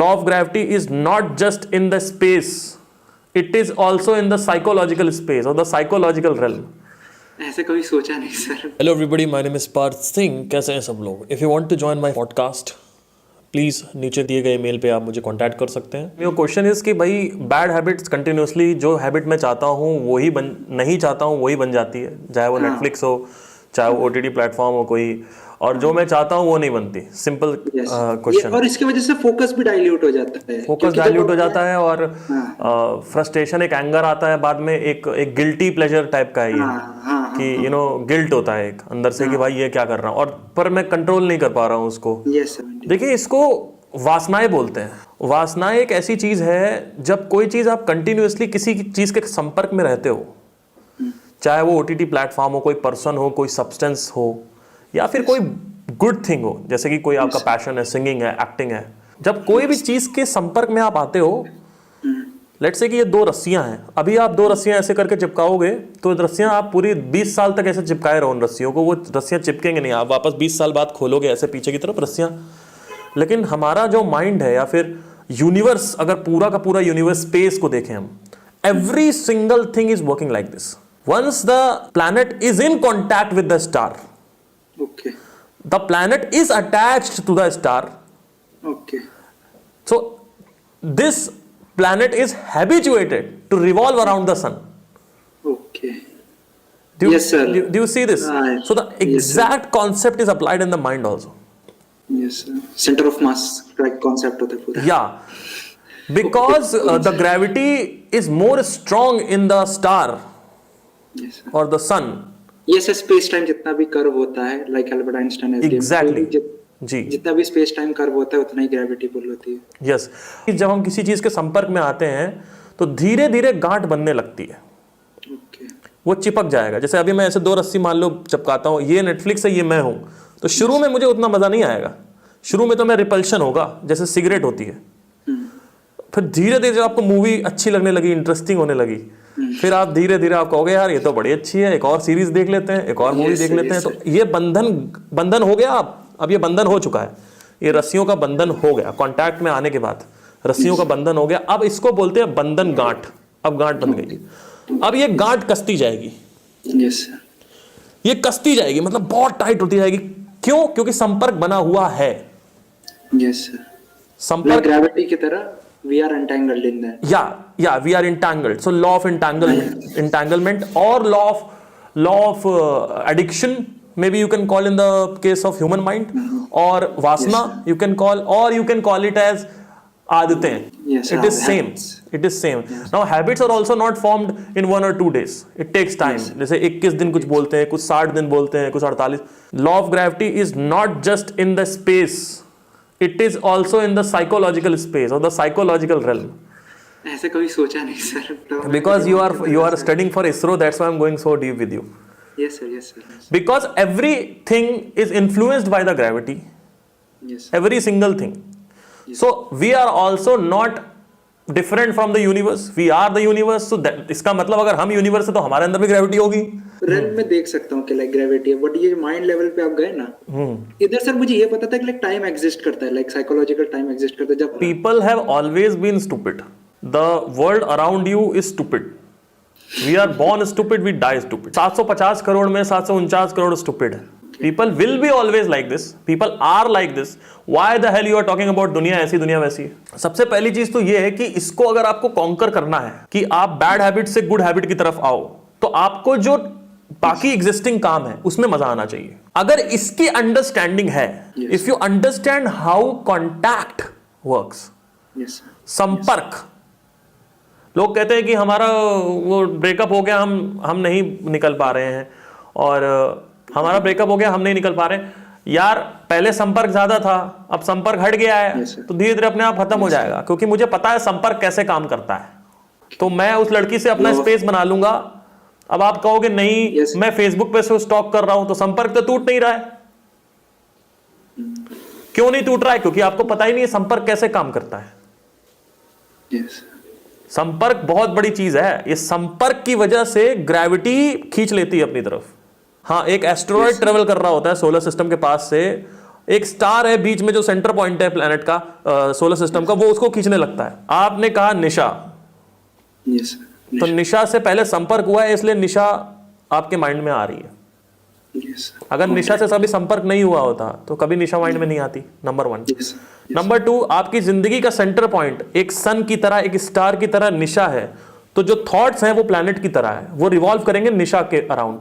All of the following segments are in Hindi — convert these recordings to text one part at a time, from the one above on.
Law of gravity is not just in the space, it is also in the psychological space or the psychological realm. ऐसे कभी सोचा नहीं sir. Hello everybody, my name is Parth Singh. कैसे हैं सब लोग? If you want to join my podcast, please नीचे दिए गए मेल पे आप मुझे कांटेक्ट कर सकते हैं। मेरा क्वेश्चन इज़ कि भाई बैड हैबिट्स कंटिन्यूसली जो हैबिट मैं चाहता हूँ वही नहीं चाहता हूँ वही बन जाती है, चाहे वो नेटफ्लिक्स हो, चाहे वो OTT प्लेटफॉर्म हो कोई, और जो मैं चाहता हूँ वो नहीं बनती। Simple question. और इसकी वजह से फोकस भी डाइल्यूट हो जाता है, फोकस डाइल्यूट हो जाता है और फ्रस्ट्रेशन, एक एंगर आता है बाद में, एक गिल्टी प्लेजर टाइप का है ये कि गिल्ट होता है एक अंदर से कि भाई ये क्या कर रहा हूँ, और पर मैं कंट्रोल नहीं कर पा रहा हूँ उसको। देखिए, इसको वासनाएं बोलते हैं। वासनाएं एक ऐसी चीज है जब कोई चीज आप कंटिन्यूअसली किसी चीज के संपर्क में रहते हो, चाहे वो OTT प्लेटफॉर्म हो, कोई पर्सन हो, कोई सब्सटेंस हो, या फिर कोई गुड थिंग हो, जैसे कि कोई आपका पैशन है, सिंगिंग है, एक्टिंग है। जब कोई भी चीज के संपर्क में आप आते हो, लेट्स से कि ये 2 रस्सियां हैं, अभी आप 2 रस्सियां ऐसे करके चिपकाओगे तो रस्सियां आप पूरी 20 साल तक ऐसे चिपकाए रहो उन रस्सियों को, वो रस्सियां चिपकेंगे नहीं। आप वापस 20 साल बाद खोलोगे ऐसे पीछे की तरफ रस्सियां। लेकिन हमारा जो माइंड है या फिर यूनिवर्स, अगर पूरा का पूरा यूनिवर्स, स्पेस को देखें हम, every single thing is working like this. Once the planet is in contact with the star, the planet is attached to the star. So this planet is habituated to revolve around the sun. Yes sir. Do you see this? So the exact concept is applied in the mind also. Yes sir. Center of mass like concept होता है पूरा। Yeah, because the gravity is more strong in the star or the sun. ये स्पेस टाइम जितना भी कर्व होता है, लाइक एल्बर्ट आइंस्टाइन ने एग्जैक्टली जी, जितना भी स्पेस टाइम कर्व होता है उतना ही ग्रेविटेबल होती है। यस, जब हम किसी चीज के संपर्क में आते हैं तो धीरे धीरे गांठ बनने लगती है। वो चिपक जाएगा। जैसे अभी मैं ऐसे 2 रस्सी मान लो चिपकाता हूँ, ये नेटफ्लिक्स है, ये मैं हूँ, तो शुरू में मुझे उतना मजा नहीं आएगा। शुरू में तो मैं रिपल्शन होगा, जैसे सिगरेट होती है। फिर धीरे धीरे जब आपको मूवी अच्छी लगने लगी, इंटरेस्टिंग होने लगी, फिर आप धीरे धीरे आप कहोगे यार ये तो बड़ी अच्छी है, एक और सीरीज देख लेते हैं, एक और मूवी देख लेते हैं। तो ये बंधन हो गया। अब ये बंधन हो चुका है, ये रस्सियों का बंधन हो गया। कांटेक्ट में आने के बाद रस्सियों का बंधन हो गया। अब इसको बोलते हैं बंधन गांठ। अब गांठ बन गई, अब ये गांठ कसती जाएगी। ये कसती जाएगी, मतलब बहुत टाइट होती जाएगी। क्यों? क्योंकि संपर्क बना हुआ है। संपर्क ग्रेविटी की तरह we are entangled in that. Yeah, we are entangled. So law of entanglement or law of addiction, maybe you can call in the case of human mind, or vasana you can call, or you can call it as aadatein. It is same. It is same. Now habits are also not formed in 1 or 2 days. It takes time. जैसे 21 दिन कुछ बोलते हैं, कुछ 60 दिन बोलते हैं, कुछ 48। Law of gravity is not just in the space. It is also in the psychological space or the psychological realm. ऐसे कभी सोचा नहीं sir. Because you are studying for ISRO, that's why I'm going so deep with you. Yes sir. Because everything is influenced by the gravity. Yes. Every single thing. So we are also not different from the universe. We are the universe. So that, इसका मतलब अगर हम यूनिवर्स है तो हमारे अंदर भी ग्रेविटी होगी। रेल में देख सकता हूँ कि लाइक ग्रेविटी है, बट ये माइंड लेवल पे आप गए ना, इधर सर मुझे ये पता था कि लाइक टाइम एग्जिस्ट करता है, लाइक साइकोलॉजिकल टाइम एग्जिस्ट करता है। जब people have always been stupid, the world around you is stupid, we are born stupid, we die stupid. 750 crore में 749 करोड़ स्टूपिड है। People will be always like this. People are like this. Why the hell you are talking about दुनिया ऐसी दुनिया वैसी? सबसे पहली चीज तो ये है कि इसको अगर आपको कॉन्कर करना है कि आप बैड हैबिट से गुड हैबिट की तरफ आओ, तो आपको जो बाकी एग्जिस्टिंग काम है उसमें मजा आना चाहिए। अगर इसकी अंडरस्टैंडिंग है, if you understand how contact works, संपर्क। लोग कहते हैं कि हमारा वो ब्रेकअप हो गया, हम नहीं निकल पा रहे हैं, और हमारा ब्रेकअप हो गया, हम नहीं निकल पा रहे। यार पहले संपर्क ज्यादा था, अब संपर्क हट गया है, तो धीरे धीरे अपने आप खत्म हो जाएगा, क्योंकि मुझे पता है संपर्क कैसे काम करता है। तो मैं उस लड़की से अपना स्पेस बना लूंगा। अब आप कहोगे नहीं मैं फेसबुक पे से स्टॉक कर रहा हूं, तो संपर्क तो टूट नहीं रहा है। क्यों नहीं टूट रहा है? क्योंकि आपको पता ही नहीं है संपर्क कैसे काम करता है। संपर्क बहुत बड़ी चीज है। ये संपर्क की वजह से ग्रेविटी खींच लेती है अपनी तरफ। हाँ, एक एस्टेरॉयड ट्रेवल कर रहा होता है सोलर सिस्टम के पास से, एक स्टार है बीच में जो सेंटर पॉइंट है प्लेनेट का, सोलर सिस्टम का, वो उसको खींचने लगता है। आपने कहा निशा, यस तो निशा से पहले संपर्क हुआ है, इसलिए निशा आपके माइंड में आ रही है। यस अगर निशा से कभी संपर्क नहीं हुआ होता तो कभी निशा माइंड में नहीं आती, नंबर 1। यस नंबर 2, आपकी जिंदगी का सेंटर पॉइंट एक सन की तरह, एक स्टार की तरह निशा है, तो जो थॉट्स हैं वो प्लैनेट की तरह है, वो रिवॉल्व करेंगे निशा के अराउंड।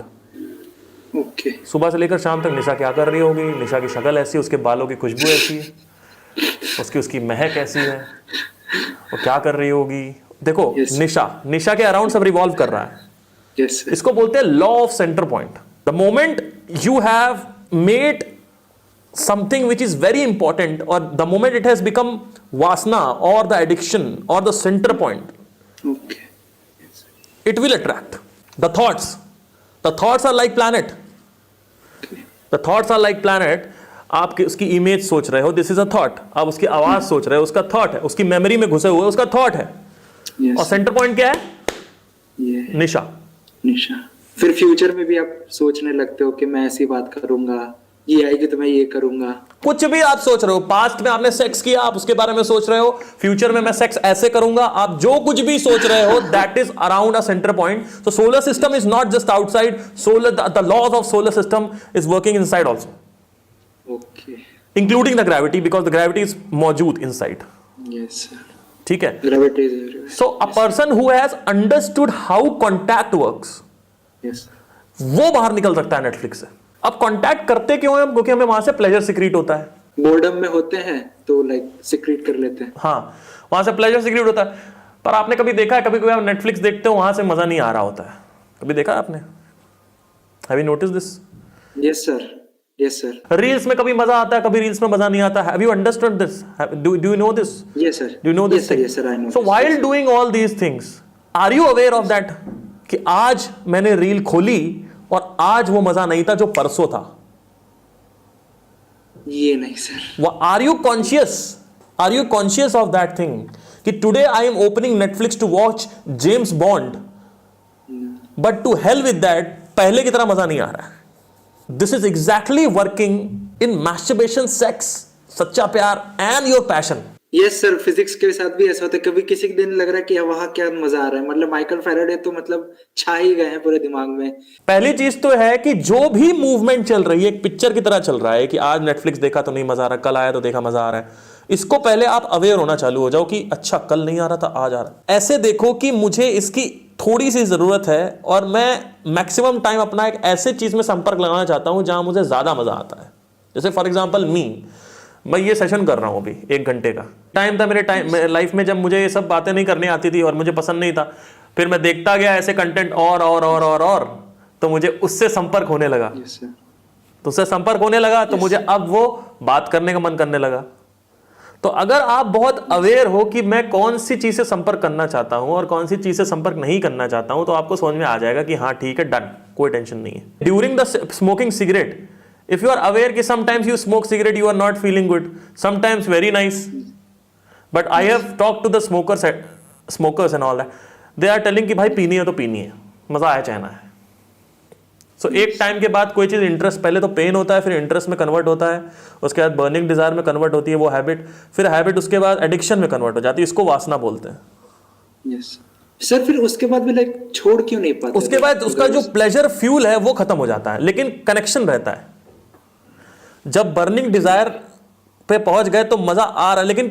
ओके सुबह से लेकर शाम तक निशा क्या कर रही होगी, निशा की शक्ल ऐसी, उसके बालों की खुशबू ऐसी है, उसकी महक ऐसी है, वो क्या कर रही होगी। देखो Yes. निशा के अराउंड सब रिवॉल्व कर रहा है। यस इसको बोलते हैं law of centre point. The moment you have made something which is very important, or the moment it has become vasana or the addiction or the center point, okay it will attract the thoughts. The thoughts are like planet. The thoughts are like planet. आप उसकी इमेज सोच रहे हो, दिस इज अ थॉट। आप उसकी आवाज सोच रहे हो, उसका थॉट है। उसकी मेमोरी में घुसे हुए, उसका थॉट है। और यस सेंटर पॉइंट क्या है? ये निशा। निशा। फिर फ्यूचर में भी आप सोचने लगते हो कि मैं ऐसी बात करूंगा, ये आएगी तो मैं ये करूंगा। कुछ भी आप सोच रहे हो, पास्ट में आपने सेक्स किया, आप उसके बारे में सोच रहे हो, फ्यूचर में मैं सेक्स ऐसे करूंगा, आप जो कुछ भी सोच रहे हो that is around a centre point. So solar system is not just outside, solar the laws of solar system is working inside also, okay including the gravity, because the gravity is मौजूद इनसाइड। यस ठीक है। Gravity so a person who has understood how contact works, yes वो बाहर निकल सकता है नेटफ्लिक्स से। अब कॉन्टैक्ट करते क्यों हैं? क्योंकि हमें वहां से प्लेजर सिक्रीट होता है। बोर्डम में होते हैं तो लाइक सीक्रेट कर लेते हैं। हाँ, वहां से प्लेजर सिक्रीट होता है। पर आपने कभी देखा है, कभी कभी आप नेटफ्लिक्स देखते हो, वहां से मजा नहीं आ रहा होता है। कभी देखा है आपने? Have you notice this? Yes sir, yes sir. Reels में कभी मजा आता है, कभी रील्स में मजा नहीं आता। Have you understood this? Do you know this? Yes sir. Do you know this? Yes sir, I know. So while doing all these things, are you aware of that कि आज मैंने रील खोली और आज वो मजा नहीं था जो परसों था? ये नहीं सर। Are you conscious? Are you conscious of that thing कि today I am opening Netflix to watch James Bond, but to hell with that, पहले की तरह मजा नहीं आ रहा है। This is exactly working in masturbation, sex, सच्चा प्यार and your passion. Yes sir, physics के साथ भी ऐसा होता है। कभी किसी दिन लग रहा है कि वहां क्या मजा आ रहा है, मतलब माइकल फैराडे तो मतलब छा ही गए हैं पूरे दिमाग में। पहली चीज तो है कि जो भी मूवमेंट चल रही है एक पिक्चर की तरह चल रहा है कि आज नेटफ्लिक्स देखा तो नहीं मजा आ रहा, कल आया तो देखा मजा आ रहा है। इसको पहले आप अवेयर होना चालू हो जाओ कि अच्छा कल नहीं आ रहा था, आज आ रहा है। ऐसे देखो कि मुझे इसकी थोड़ी सी जरूरत है और मैं मैक्सिमम टाइम अपना एक ऐसे चीज में संपर्क लगाना चाहता हूं जहां मुझे ज्यादा मजा आता है। जैसे फॉर एग्जाम्पल मैं ये सेशन कर रहा हूं अभी 1 घंटे का टाइम था मेरे लाइफ में, जब मुझे ये सब बातें नहीं करनी आती थी और मुझे पसंद नहीं था। फिर मैं देखता गया ऐसे कंटेंट और तो मुझे उससे संपर्क होने लगा। Yes sir. तो उससे संपर्क होने लगा तो मुझे अब वो बात करने का मन करने लगा। तो अगर आप बहुत अवेयर हो कि मैं कौन सी चीज से संपर्क करना चाहता हूं और कौन सी चीज से संपर्क नहीं करना चाहता हूं, तो आपको समझ में आ जाएगा कि हाँ ठीक है, डन, कोई टेंशन नहीं है। During the smoking cigarette, if you are aware कि sometimes you smoke cigarette, you are not feeling good, sometimes very nice, but I have talked to the smokers and all that, they are telling कि भाई पीनी है तो पीनी है, मजा आया चाहना है। So एक टाइम के बाद कोई चीज इंटरेस्ट, पहले तो पेन होता है, फिर इंटरेस्ट में कन्वर्ट होता है, उसके बाद बर्निंग डिजायर में कन्वर्ट होती है वो हैबिट, फिर हैबिट उसके बाद एडिक्शन में कन्वर्ट हो जाती है, इसको वासना बोलते हैं। Yes sir. फिर उसके बाद भी लाइक छोड़ क्यों नहीं पाते? उसके बाद उसका जो प्लेजर फ्यूल है वो खत्म हो जाता है, लेकिन कनेक्शन रहता है। जब बर्निंग डिजायर पे पहुंच गए तो मजा आ रहा है, लेकिन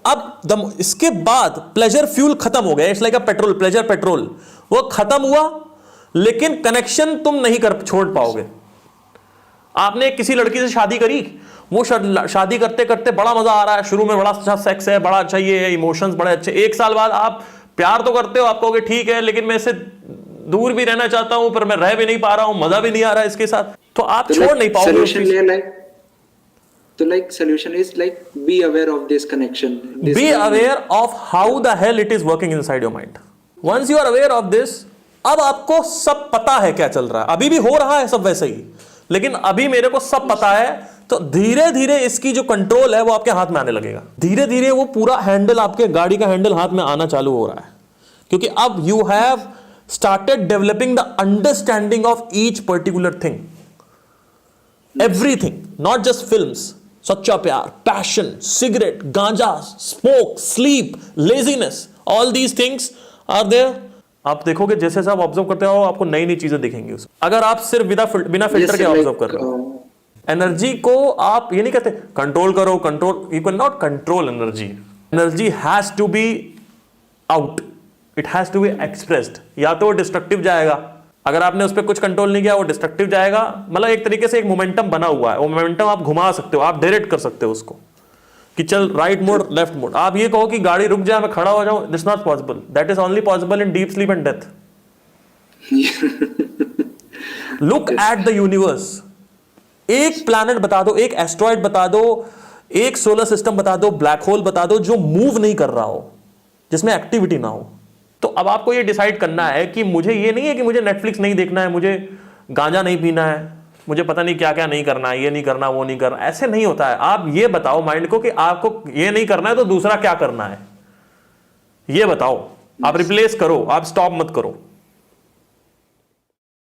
अब इसके बाद प्लेजर फ्यूल खत्म हो गया। It's like a petrol, pleasure petrol, वो खत्म हुआ, लेकिन कनेक्शन तुम नहीं कर छोड़ पाओगे। आपने किसी लड़की से शादी करी, वो शादी करते करते बड़ा मजा आ रहा है, शुरू में बड़ा अच्छा सेक्स है, बड़ा अच्छा ये है, इमोशंस बड़े अच्छे। 1 साल बाद आप प्यार तो करते हो, आप कहोगे ठीक है, लेकिन मैं इससे दूर भी रहना चाहता हूं, पर मैं रह भी नहीं पा रहा हूं, मजा भी नहीं आ रहा है इसके साथ, तो आप छोड़ नहीं पाओगे। तो like solution is like be aware of this connection. Be aware of how the hell it is working inside your mind. Once you are aware of this, अब आपको सब पता है क्या चल रहा है। अभी भी हो रहा है सब वैसे ही, लेकिन अभी मेरे को सब पता है, तो धीरे धीरे इसकी जो कंट्रोल है वो आपके हाथ में आने लगेगा। धीरे धीरे वो पूरा हैंडल, आपके गाड़ी का हैंडल हाथ में आना चालू हो रहा है, क्योंकि अब you have started developing the understanding of each particular thing, everything, not just films. सच्चा प्यार, passion, cigarette, ganja, smoke, sleep, laziness, all these things are there. आप देखोगे जैसे आप ऑब्जर्व करते हो आपको नई नई चीजें दिखेंगी उसमें, अगर आप सिर्फ बिना फिल्टर के ऑब्जर्व कर रहे हो। एनर्जी को आप ये नहीं कहते कंट्रोल करो, control, you can not control energy. Energy has to be out, it has to be expressed. या तो वो डिस्ट्रक्टिव जाएगा, अगर आपने उस पर कुछ कंट्रोल नहीं किया वो डिस्ट्रक्टिव जाएगा, मतलब एक तरीके से एक मोमेंटम बना हुआ है, वो मोमेंटम आप घुमा सकते हो, आप डायरेक्ट कर सकते हो उसको कि चल राइट मोड लेफ्ट मोड। आप ये कहो कि गाड़ी रुक जाए मैं खड़ा हो जाऊं, this not possible, that is only possible in deep sleep and death. Look at the universe, एक प्लैनेट बता दो, एक एस्ट्रॉइड बता दो, एक सोलर सिस्टम बता दो, ब्लैक होल बता दो जो मूव नहीं कर रहा हो, जिसमें एक्टिविटी ना हो। तो अब आपको ये डिसाइड करना है कि मुझे ये नहीं है कि मुझे नेटफ्लिक्स नहीं देखना है, मुझे गांजा नहीं पीना है, मुझे पता नहीं क्या क्या नहीं करना है, ये नहीं करना वो नहीं करना, ऐसे नहीं होता है। आप ये बताओ माइंड को कि आपको ये नहीं करना है तो दूसरा क्या करना है, ये बताओ। आप रिप्लेस करो, आप स्टॉप मत करो।